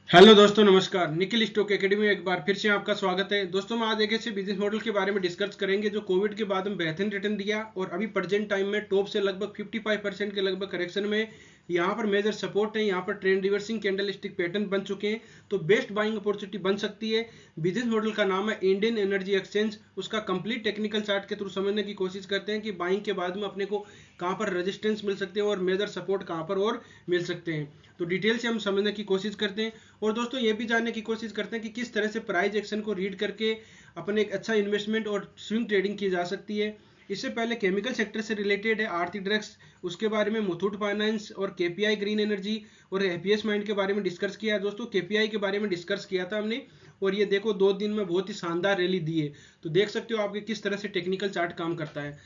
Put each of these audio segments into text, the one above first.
Hello दोस्तों, नमस्कार। Nikhil stock academy में एक बार फिर से आपका स्वागत है। दोस्तों, हम आज एक ऐसे बिजनेस मॉडल के बारे में डिस्कस करेंगे जो कोविड के बाद में बेहतरीन रिटर्न दिया और अभी प्रेजेंट टाइम में टॉप से लगभग 55% के लगभग करेक्शन में यहाँ पर मेजर सपोर्ट है। यहाँ पर trend reversing candle stick pattern बन चुके हैं, तो बेस्ट बाइंग अपॉर्चुनिटी बन सकती है। बिजनेस मॉडल का नाम है इंडियन एनर्जी एक्सचेंज। उसका कंप्लीट टेक्निकल चार्ट के थ्रू समझने की कोशिश करते हैं कि बाइंग के बाद में अपने को कहाँ पर रेजिस्टेंस मिल सकते हैं और मेजर सपोर्ट कहाँ पर और मिल सकते हैं। तो डिटेल से हम समझने की कोशिश करते हैं और दोस्तों ये भी जानने की कोशिश करते हैं कि किस तरह से प्राइस एक्शन को रीड करके अपने एक अच्छा इन्वेस्टमेंट और स्विंग ट्रेडिंग की जा सकती है। इससे पहले केमिकल सेक्टर से रिलेटेड है आरती ड्रग्स, उसके बारे में मुथूट फाइनेंस और केपीआई ग्रीन एनर्जी और हैप्पीएस्ट माइंड के बारे में डिस्कस किया। दोस्तों केपीआई के बारे में डिस्कस किया था हमने और ये देखो 2 दिन में बहुत ही शानदार रैली दी है। तो देख सकते हो आपके किस तरह से टेक्निकल चार्ट काम करता है।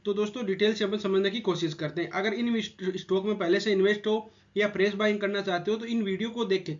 तो दोस्तों डिटेल से अपन समझने की कोशिश करते हैं। अगर इन स्टॉक में पहले से इन्वेस्ट हो या फ्रेश बाइंग करना चाहते हो तो इन वीडियो को देख के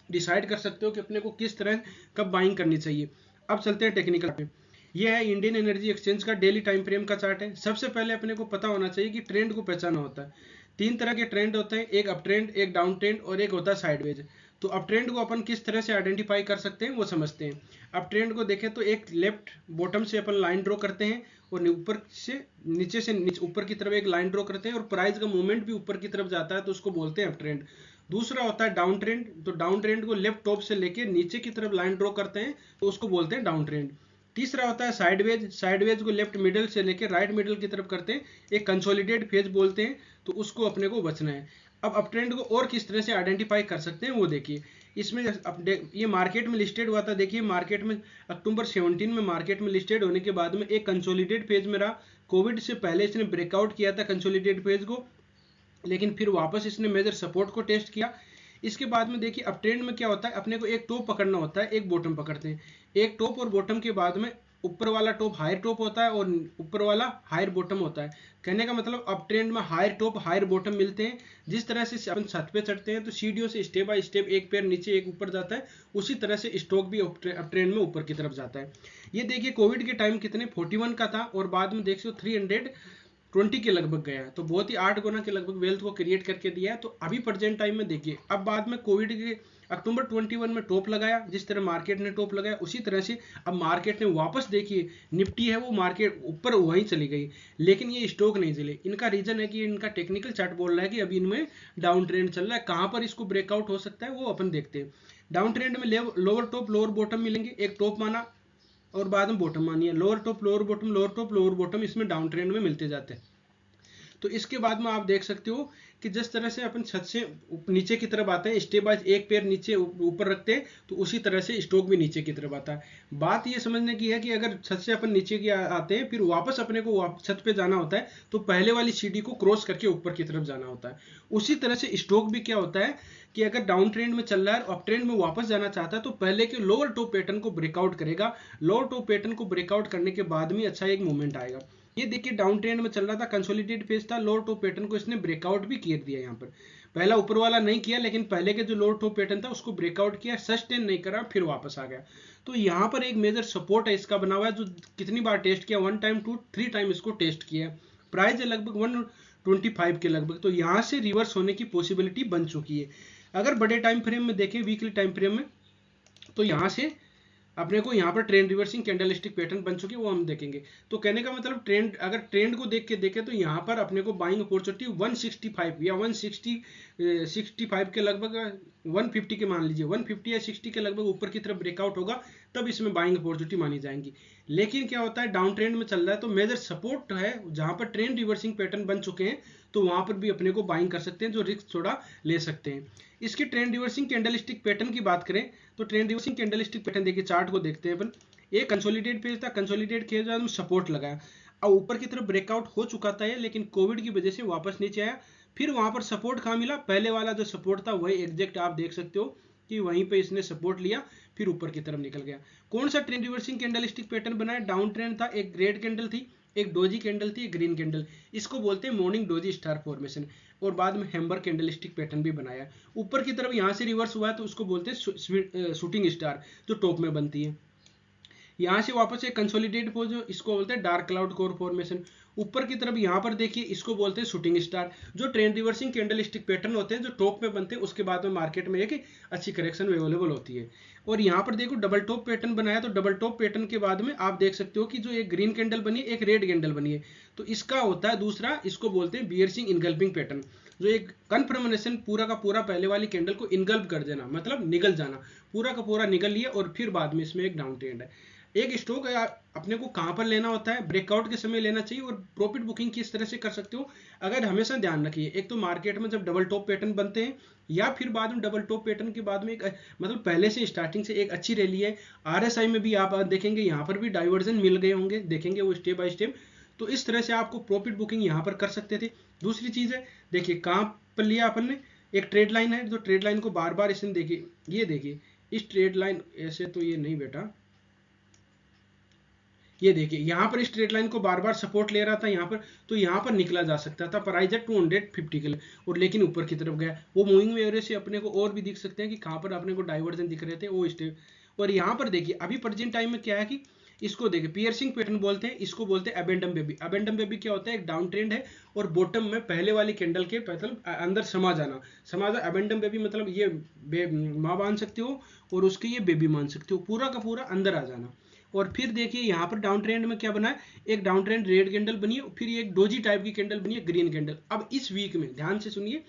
डिसाइड कर सकते हो कि अपने को किस तरह कब बाइंग करनी चाहिए। अब चलते हैं टेक्निकल पे। यह है इंडियन एनर्जी एक्सचेंज का डेली टाइम फ्रेम का चार्ट है। सबसे पहले अपने को पता होना चाहिए कि ट्रेंड को पहचाना होता है। 3 तरह के ट्रेंड होते हैं, एक अप ट्रेंड, एक डाउन ट्रेंड और एक होता है साइडवेज। तो अप ट्रेंड को अपन किस तरह से आइडेंटिफाई कर सकते हैं वो समझते हैं। अप ट्रेंड को देखें तो एक लेफ्ट बॉटम से अपन लाइन ड्रॉ करते हैं और ऊपर से नीचे ऊपर की तरफ एक लाइन ड्रॉ करते हैं और प्राइस का मूवमेंट भी ऊपर की तरफ जाता है, तो उसको बोलते हैं अप ट्रेंड। दूसरा होता है डाउन ट्रेंड। तो डाउन ट्रेंड को लेफ्ट टॉप से लेके नीचे की तरफ लाइन ड्रॉ करते हैं, तो उसको बोलते हैं डाउन ट्रेंड। तीसरा होता है साइडवेज। साइडवेज को लेफ्ट मिडल से लेके राइट मिडल की तरफ करते हैं, एक कंसोलिडेट फेज बोलते हैं, तो उसको अपने को बचना है। अब अप ट्रेंड को और किस तरह से आइडेंटिफाई कर सकते हैं वो देखिए। इसमें ये मार्केट में लिस्टेड हुआ था। देखिए मार्केट में अक्टूबर 17 में मार्केट में लिस्टेड होने के बाद में एक कंसोलिडेट फेज में रहा। कोविड से पहले इसने ब्रेकआउट किया था कंसोलिडेट फेज को, लेकिन फिर वापस इसने मेजर सपोर्ट को टेस्ट किया। इसके बाद में देखिए अप ट्रेंड में क्या होता है, अपने को एक टॉप पकड़ना होता है, एक बॉटम पकड़ते हैं। एक टॉप और बॉटम के बाद में ऊपर वाला टॉप हायर टॉप होता है और ऊपर वाला हायर बॉटम होता है। कहने का मतलब अप ट्रेंड में हायर टॉप हायर बॉटम मिलते हैं। जिस तरह से अपन छत पे चढ़ते हैं तो सीढ़ियों से स्टेप बाय स्टेप एक पैर नीचे एक ऊपर जाता है, उसी तरह से स्टॉक भी अप ट्रेंड में ऊपर की तरफ जाता है। ये देखिए कोविड के टाइम कितने 41 का था और बाद में देखिए 320 के लगभग गया है, तो बहुत ही 8 गुना के लगभग वेल्थ को क्रिएट करके दिया है। तो अभी प्रेजेंट टाइम में देखिए, अब बाद में कोविड के अक्टूबर 21 में टॉप लगाया, जिस तरह मार्केट ने टॉप लगाया उसी तरह से अब मार्केट ने वापस देखिए निफ्टी है वो मार्केट ऊपर वहीं चली गई, लेकिन ये स्टॉक नहीं चले। इनका रीजन है कि इनका टेक्निकल चार्ट बोल रहा है कि अभी इनमें डाउन ट्रेंड चल रहा है। कहां पर इसको ब्रेकआउट हो सकता है वो अपन देखते हैं। डाउन ट्रेंड में लोअर टॉप लोअर बॉटम मिलेंगे, एक टॉप माना और बाद में बॉटम मानिए, lower top lower bottom lower top lower bottom इसमें डाउन ट्रेंड में मिलते जाते हैं। तो इसके बाद में आप देख सकते हो कि जिस तरह से अपन छत से नीचे की तरफ आते हैं, स्टेप बाय एक पैर नीचे ऊपर रखते हैं, तो उसी तरह से स्टॉक भी नीचे की तरफ आता है। बात ये समझने की है कि अगर छत से अपन नीचे की आते हैं फिर वापस अपने को छत पे जाना होता है, तो पहले वाली सीढ़ी को क्रॉस करके ऊपर की तरफ जाना होता है। उसी तरह से स्टॉक भी क्या होता है कि अगर डाउन ट्रेंड में चल रहा है और अप ट्रेंड में वापस जाना चाहता है तो पहले के लोअर टॉप पैटर्न को ब्रेकआउट करेगा। लोअर टॉप पैटर्न को ब्रेकआउट करने के बाद में अच्छा एक मूवमेंट आएगा। ये देखिए डाउन ट्रेंड में चल रहा था, कंसोलिडेट फेज था, लोअर टॉप पैटर्न को इसने ब्रेकआउट भी किया दिया। यहाँ पर पहला ऊपर वाला नहीं किया, लेकिन पहले के जो लोअर टॉप पैटर्न था उसको ब्रेकआउट किया, सस्टेन नहीं करा, फिर वापस आ गया। तो यहाँ पर एक मेजर सपोर्ट है इसका बना हुआ है, जो कितनी बार टेस्ट किया, 1 टाइम 2 3 टाइम इसको टेस्ट किया। प्राइस है लगभग 125 के लगभग, तो यहाँ से रिवर्स होने की पॉसिबिलिटी बन चुकी है। अगर बड़े टाइम फ्रेम में देखें, वीकली टाइम फ्रेम में, तो यहाँ से अपने को यहाँ पर ट्रेंड रिवर्सिंग कैंडलस्टिक पैटर्न बन चुकी है, वो हम देखेंगे। तो कहने का मतलब ट्रेंड, अगर ट्रेंड को देख के देखें तो यहाँ पर अपने को बाइंग अपॉर्चुनिटी 165 या 165 के लगभग, 150 के मान लीजिए, 150 या 60 के लगभग ऊपर की तरफ ब्रेकआउट होगा, तब इसमें बाइंग अपॉर्चुनिटी मानी जाएंगी। लेकिन क्या होता है, डाउन ट्रेंड में चल रहा है तो मेजर सपोर्ट है जहां पर ट्रेंड रिवर्सिंग पैटर्न बन चुके हैं, तो वहां पर भी अपने को बाइंग कर सकते हैं, जो रिस्क थोड़ा ले सकते हैं। इसके ट्रेंड रिवर्सिंग कैंडलस्टिक पैटर्न की बात करें तो ट्रेंड रिवर्सिंग कैंडलस्टिक पैटर्न देखिए, चार्ट को देखते हैं अपन। एक कंसोलिडेट पेज था, कंसोलिडेट किया जाए सपोर्ट लगाया, अब ऊपर की तरफ ब्रेकआउट हो चुका था ये, लेकिन कोविड की वजह से वापस नीचे आया। फिर वहां पर सपोर्ट कहाँ मिला, पहले वाला जो सपोर्ट था वही एग्जैक्ट आप देख सकते हो कि वहीं पे इसने सपोर्ट लिया, फिर ऊपर की तरफ निकल गया। कौन सा ट्रेंड रिवर्सिंग कैंडलस्टिक पैटर्न बनाया, डाउन ट्रेंड था, एक रेड कैंडल थी, एक डोजी कैंडल थी, एक ग्रीन कैंडल, इसको बोलते हैं मॉर्निंग डोजी स्टार फॉर्मेशन। और बाद में हैम्बर कैंडलस्टिक पैटर्न भी बनाया। ऊपर की तरफ यहाँ से रिवर्स हुआ है तो उसको बोलते हैं शूटिंग स्टार, जो टॉप में बनती है। यहाँ से वापस एक कंसोलिडेट पोज, इसको बोलते हैं डार्क क्लाउड कोर फॉर्मेशन। ऊपर की तरफ यहाँ पर देखिए इसको बोलते हैं शूटिंग स्टार, जो trend reversing candle stick pattern होते हैं जो टॉप में बनते हैं, उसके बाद में मार्केट में एक अच्छी करेक्शन अवेलेबल होती है। और यहाँ पर देखो डबल टॉप पैटर्न बनाया, तो डबल टॉप पैटर्न के बाद में आप देख सकते हो कि जो एक ग्रीन कैंडल बनी है, एक रेड कैंडल बनी है, तो इसका होता है दूसरा, इसको बोलते हैं बियर्सिंग इनगल्पिंग पैटर्न, जो एक कन्फर्मेशन पूरा का पूरा पहले वाली कैंडल को इनगल्प कर देना, मतलब निगल जाना, पूरा का पूरा निगल लिया और फिर बाद में इसमें एक डाउन ट्रेंड है। एक स्टॉक अपने को कहाँ पर लेना होता है, ब्रेकआउट के समय लेना चाहिए, और प्रॉफिट बुकिंग किस तरह से कर सकते हो, अगर हमेशा ध्यान रखिए, एक तो मार्केट में जब डबल टॉप पैटर्न बनते हैं या फिर बाद में डबल टॉप पैटर्न के बाद में एक मतलब पहले से स्टार्टिंग से एक अच्छी रैली है, आरएसआई में भी आप देखेंगे यहाँ पर भी डाइवर्जन मिल गए होंगे, देखेंगे वो स्टेप बाय स्टेप, तो इस तरह से आपको प्रॉफिट बुकिंग यहाँ पर कर सकते थे। दूसरी चीज है, देखिए कहाँ पर लिया अपन ने, एक ट्रेड लाइन है, जो ट्रेड लाइन को बार बार इसने देखिए, ये देखिए इस ट्रेड लाइन, ऐसे तो ये नहीं बेटा, ये देखिए यहाँ पर इस ट्रेड लाइन को बार बार सपोर्ट ले रहा था यहाँ पर, तो यहाँ पर निकला जा सकता था, प्राइस है 250 के लिए, और लेकिन ऊपर की तरफ गया, वो मूविंग एवरेज से अपने को और भी दिख सकते हैं कि कहाँ पर अपने को डाइवर्जन दिख रहे थे वो स्टेप। और यहाँ पर देखिए अभी प्रेजेंट टाइम में क्या है कि इसको देखिए पियर्सिंग पैटर्न बोलते हैं, इसको बोलते हैं एबेंडम बेबी। एबेंडम बेबी क्या होता है, एक डाउन ट्रेंड है और बॉटम में पहले वाली कैंडल के मतलब अंदर समा जाना, एबेंडम बेबी मतलब ये माँ मान सकते हो और उसके ये बेबी मान सकते हो, पूरा का पूरा अंदर आ जाना। और फिर देखिए यहाँ पर डाउन ट्रेंड में क्या बना है, एक डाउन ट्रेंड रेड कैंडल बनी है, फिर एक डोजी टाइप की कैंडल बनी है ग्रीन कैंडल। अब इस वीक में ध्यान से सुनिए,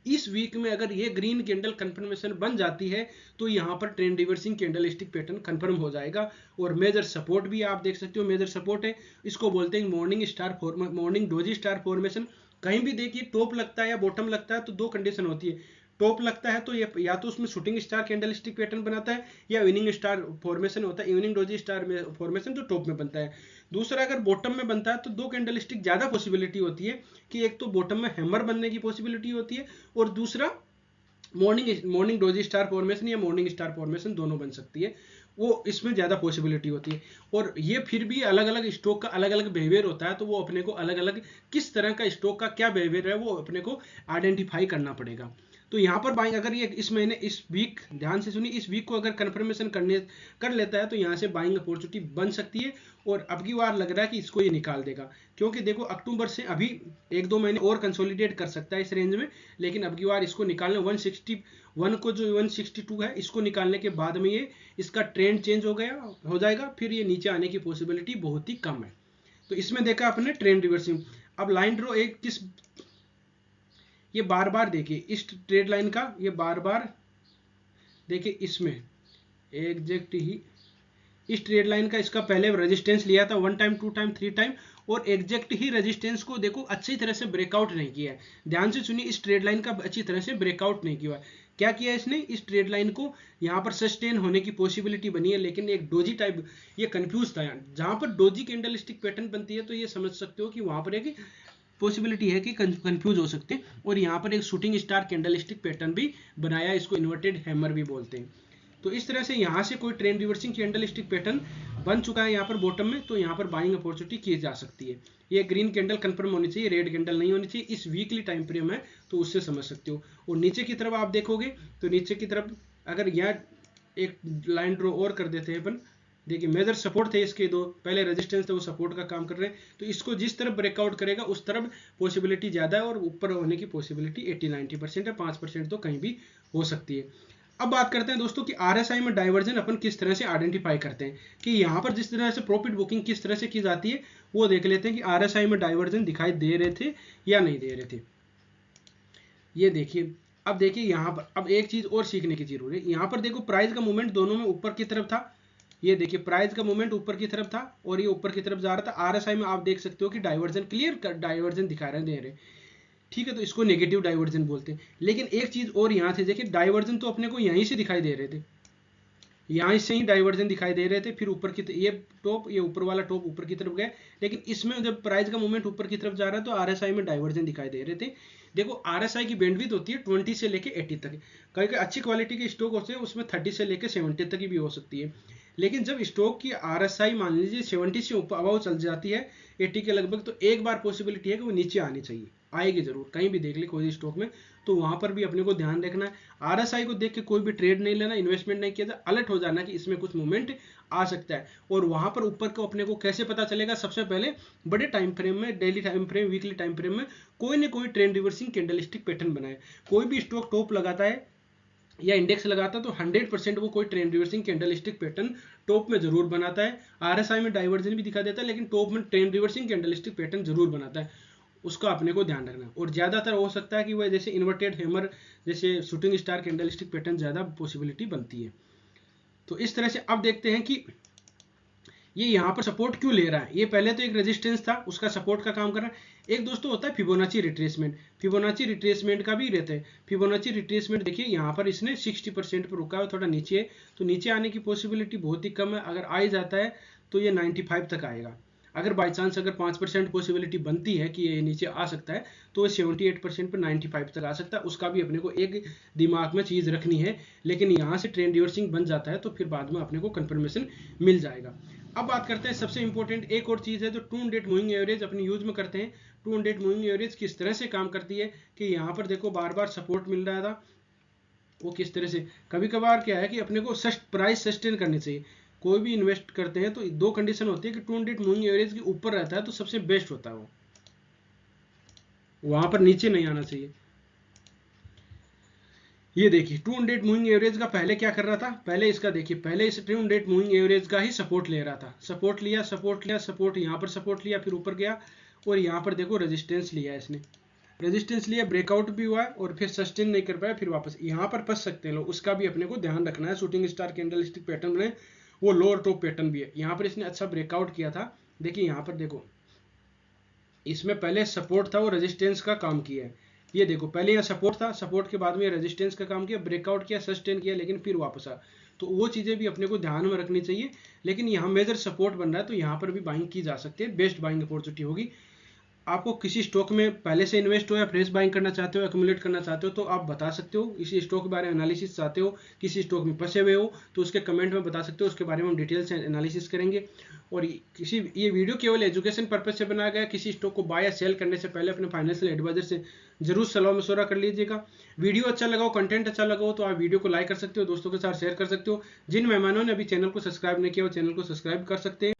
इस वीक में अगर ये ग्रीन कैंडल कंफर्मेशन बन जाती है तो यहाँ पर trend reversing candle stick pattern confirm हो जाएगा। और मेजर सपोर्ट भी आप देख सकते हो, मेजर सपोर्ट है, इसको बोलते हैं मॉर्निंग डोजी स्टार फॉर्मेशन। कहीं भी देखिए टॉप लगता है या बॉटम लगता है तो दो कंडीशन होती है, टॉप लगता है तो ये या तो उसमें shooting star candle stick pattern बनाता है या इवनिंग स्टार फॉर्मेशन होता है, इवनिंग डोजी स्टार फॉर्मेशन जो टॉप में बनता है। दूसरा अगर बॉटम में बनता है तो दो कैंडल स्टिक ज्यादा पॉसिबिलिटी होती है कि एक तो बॉटम में हैमर बनने की पॉसिबिलिटी होती है और दूसरा मॉर्निंग डोजी स्टार फॉर्मेशन या मॉर्निंग स्टार फॉर्मेशन दोनों बन सकती है, वो इसमें ज़्यादा पॉसिबिलिटी होती है। और ये फिर भी अलग अलग स्टॉक का अलग अलग बिहेवियर होता है, तो वो अपने को अलग अलग किस तरह का स्टॉक का क्या बिहेवियर है वो अपने को आइडेंटिफाई करना पड़ेगा। तो यहाँ पर बाइंग अगर ये इस महीने इस वीक ध्यान से सुनिए, इस वीक को अगर कंफर्मेशन कर लेता है तो यहाँ से बाइंग अपॉर्चुनिटी बन सकती है। और अब की बार लग रहा है कि इसको ये निकाल देगा, क्योंकि देखो अक्टूबर से अभी एक दो महीने और कंसोलिडेट कर सकता है इस रेंज में, लेकिन अब की बार इसको निकालने 161 को जो 162 है इसको निकालने के बाद में ये इसका ट्रेंड चेंज हो जाएगा, फिर ये नीचे आने की पॉसिबिलिटी बहुत ही कम है। तो इसमें देखा आपने ट्रेंड रिवर्सिंग। अब लाइन ड्रॉ एक किस, ये बार बार देखिए इस ट्रेड लाइन का, ये बार बार देखिए इसमें एग्जैक्ट ही इस ट्रेड लाइन का इसका पहले रेजिस्टेंस लिया था 1 टाइम 2 टाइम 3 टाइम, और एग्जैक्ट ही रेजिस्टेंस को देखो अच्छी तरह से ब्रेकआउट नहीं किया है। ध्यान से सुनिए, इस ट्रेड लाइन का अच्छी तरह से ब्रेकआउट नहीं किया है। क्या किया है इसने, इस ट्रेड लाइन को यहाँ पर सस्टेन होने की पॉसिबिलिटी बनी है, लेकिन एक डोजी टाइप ये कंफ्यूज था। जहां पर डोजी कैंडल स्टिक पैटर्न बनती है तो ये समझ सकते हो कि वहां पर एक पॉसिबिलिटी है कि कंफ्यूज हो सकते हैं। और यहाँ पर एक shooting star candle stick pattern भी बनाया, इसको इन्वर्टेड हैमर भी बोलते हैं। तो इस तरह से यहाँ से कोई trend reversing candle stick pattern बन चुका है यहाँ पर बॉटम में, तो यहाँ पर बाइंग अपॉर्चुनिटी की जा सकती है। ये ग्रीन कैंडल कंफर्म होनी चाहिए, रेड कैंडल नहीं होनी चाहिए, इस वीकली टाइम फ्रेम है तो उससे समझ सकते हो। और नीचे की तरफ आप देखोगे तो नीचे की तरफ अगर यहाँ एक लाइन ड्रॉ और कर देते हैं अपन, देखिए मेजर सपोर्ट थे इसके दो, पहले रेजिस्टेंस थे वो सपोर्ट का काम कर रहे हैं, तो इसको जिस तरफ ब्रेकआउट करेगा उस तरफ पॉसिबिलिटी ज़्यादा है और ऊपर होने की पॉसिबिलिटी 80-90% है, 5% तो कहीं भी हो सकती है। अब बात करते हैं दोस्तों कि आरएसआई में डाइवर्जन अपन किस तरह से आइडेंटिफाई करते हैं, कि यहाँ पर जिस तरह से प्रॉफिट बुकिंग किस तरह से की जाती है वो देख लेते हैं कि आरएसआई में डाइवर्जन दिखाई दे रहे थे या नहीं दे रहे थे। ये देखिए, अब देखिए यहाँ पर अब एक चीज और सीखने की जरूरत है। यहाँ पर देखो प्राइस का मूवमेंट दोनों में ऊपर की तरफ था, ये देखिए प्राइस का मूवमेंट ऊपर की तरफ था और ये ऊपर की तरफ जा रहा था। आरएसआई में आप देख सकते हो कि डाइवर्जन क्लियर डाइवर्जन दिखा रहे दे रहे, ठीक है, तो इसको नेगेटिव डाइवर्जन बोलते हैं। लेकिन एक चीज और यहाँ से देखिए, डाइवर्जन तो अपने को यहीं से दिखाई दे रहे थे, यहाँ से ही डाइवर्जन दिखाई दे रहे थे, फिर ऊपर की ये टॉप, ये ऊपर वाला टॉप ऊपर की तरफ गए, लेकिन इसमें जब प्राइस का मूवमेंट ऊपर की तरफ जा रहा है तो आरएसआई में डाइवर्जन दिखाई दे रहे थे। देखो आरएसआई की बैंडविड्थ होती है 20 से लेके 80 तक, कई अच्छी क्वालिटी के स्टॉक होते हैं उसमें 30 से लेके 70 तक की भी हो सकती है। लेकिन जब स्टॉक की आरएसआई मान लीजिए 70 से ऊपर अबाव चल जाती है 80 के लगभग, तो एक बार पॉसिबिलिटी है कि वो नीचे आनी चाहिए, आएगी जरूर, कहीं भी देख ले कोई स्टॉक में, तो वहां पर भी अपने को ध्यान रखना है। आरएसआई को देख के कोई भी ट्रेड नहीं लेना, इन्वेस्टमेंट नहीं किया जाए, अलर्ट हो जाना कि इसमें कुछ मूवमेंट आ सकता है। और वहां पर ऊपर को अपने को कैसे पता चलेगा? सबसे पहले बड़े टाइम फ्रेम में, daily time frame, weekly time frame में कोई ना कोई ट्रेंड रिवर्सिंग कैंडलस्टिक पैटर्न बनाए। कोई भी स्टॉक टॉप लगाता है या इंडेक्स लगाता है तो 100% वो कोई trend reversing candlestick pattern top में जरूर बनाता है। आरएसआई में डाइवर्जन भी दिखा देता है, लेकिन टॉप में ट्रेंड रिवर्सिंग कैंडलस्टिक पैटर्न जरूर बनाता है। उसका अपने को ध्यान रखना। और ज्यादातर हो सकता है कि वह जैसे इन्वर्टेड हैमर, जैसे शूटिंग स्टार कैंडलस्टिक पैटर्न ज्यादा पॉसिबिलिटी बनती है। तो इस तरह से अब देखते हैं कि ये यहाँ पर सपोर्ट क्यों ले रहा है। ये पहले तो एक रेजिस्टेंस था, उसका सपोर्ट का काम कर रहा है। एक दोस्तों होता है फिबोनाची रिट्रेसमेंट। फिबोनाची रिट्रेसमेंट का भी रहता है। फिबोनाची रिट्रेसमेंट देखिए यहाँ पर इसने 60% पर रुका है, थोड़ा नीचे है, तो नीचे आने की पॉसिबिलिटी बहुत ही कम है। अगर आ ही जाता है तो ये 95 तक आएगा। अगर बाई चांस अगर 5% पॉसिबिलिटी बनती है कि ये नीचे आ सकता है तो वो 78% पर 95 तक आ सकता है। उसका भी अपने को एक दिमाग में चीज़ रखनी है। लेकिन यहाँ से ट्रेंड रिवर्सिंग बन जाता है तो फिर बाद में अपने को कंफर्मेशन मिल जाएगा। अब बात करते हैं सबसे इंपॉर्टेंट एक और चीज़ है जो 200 मूविंग एवरेज अपने यूज में करते हैं। 200 मूविंग एवरेज किस तरह से काम करती है कि यहाँ पर देखो बार बार सपोर्ट मिल रहा था, वो किस तरह से, कभी कभार क्या है कि अपने को प्राइस सस्टेन करनी चाहिए। कोई भी इन्वेस्ट करते हैं तो दो कंडीशन होती है कि 200 मूविंग एवरेज के ऊपर रहता है तो सबसे बेस्ट होता है, वो वहां पर नीचे नहीं आना चाहिए। ये देखिए 200 मूविंग एवरेज का पहले क्या कर रहा था, पहले इसका देखिए, पहले इस 200 मूविंग एवरेज का ही सपोर्ट ले रहा था। सपोर्ट लिया, सपोर्ट लिया, सपोर्ट, यहाँ पर सपोर्ट लिया, फिर ऊपर गया और यहाँ पर देखो रेजिस्टेंस लिया इसने, रेजिस्टेंस लिया, ब्रेकआउट भी हुआ और फिर सस्टेन नहीं कर पाया, फिर वापस यहाँ पर फंस सकते हैं लोग। उसका भी अपने को ध्यान रखना है। शूटिंग स्टार कैंडलस्टिक पैटर्न में वो लोअर टॉप पैटर्न भी है। यहाँ पर इसने अच्छा ब्रेकआउट किया था। देखिए यहाँ पर देखो, इसमें पहले सपोर्ट था, वो रेजिस्टेंस का काम किया है। ये देखो पहले यहाँ सपोर्ट था, सपोर्ट के बाद में रेजिस्टेंस का काम किया, ब्रेकआउट किया, सस्टेन किया, लेकिन फिर वापस आ। तो वो चीज़ें भी अपने को ध्यान में रखनी चाहिए। लेकिन यहाँ मेजर सपोर्ट बन रहा है तो यहाँ पर भी बाइंग की जा सकती है, बेस्ट बाइंग अपॉर्चुनिटी होगी। आपको किसी स्टॉक में पहले से इन्वेस्ट हो या फ्रेश बाइंग करना चाहते हो, एक्यूमुलेट करना चाहते हो तो आप बता सकते हो। इसी स्टॉक के बारे में एनालिसिस चाहते हो, किसी स्टॉक में फंसे हुए हो तो उसके कमेंट में बता सकते हो, उसके बारे में हम डिटेल से एनालिसिस करेंगे। और ये वीडियो केवल एजुकेशन पर्पज से बनाया गया। किसी स्टॉक को बाय या सेल करने से पहले अपने फाइनेंशियल एडवाइजर से जरूर सलाह मशवरा कर लीजिएगा। वीडियो अच्छा लगा हो, कंटेंट अच्छा लगा हो तो आप वीडियो को लाइक कर सकते हो, दोस्तों के साथ शेयर कर सकते हो। जिन मेहमानों ने अभी चैनल को सब्सक्राइब नहीं किया वो चैनल को सब्सक्राइब कर सकते हैं।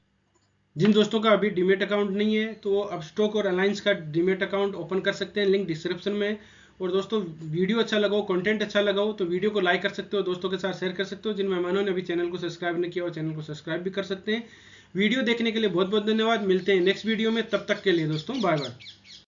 जिन दोस्तों का अभी डीमेट अकाउंट नहीं है तो वो अब स्टॉक और अलायंस का डीमेट अकाउंट ओपन कर सकते हैं, लिंक डिस्क्रिप्शन में है। और दोस्तों वीडियो अच्छा लगा हो, कंटेंट अच्छा लगा हो तो वीडियो को लाइक कर सकते हो, दोस्तों के साथ शेयर कर सकते हो। जिन मेहमानों ने अभी चैनल को सब्सक्राइब नहीं किया वो चैनल को सब्सक्राइब भी कर सकते हैं। वीडियो देखने के लिए बहुत बहुत धन्यवाद। मिलते हैं नेक्स्ट वीडियो में, तब तक के लिए दोस्तों बाय बाय।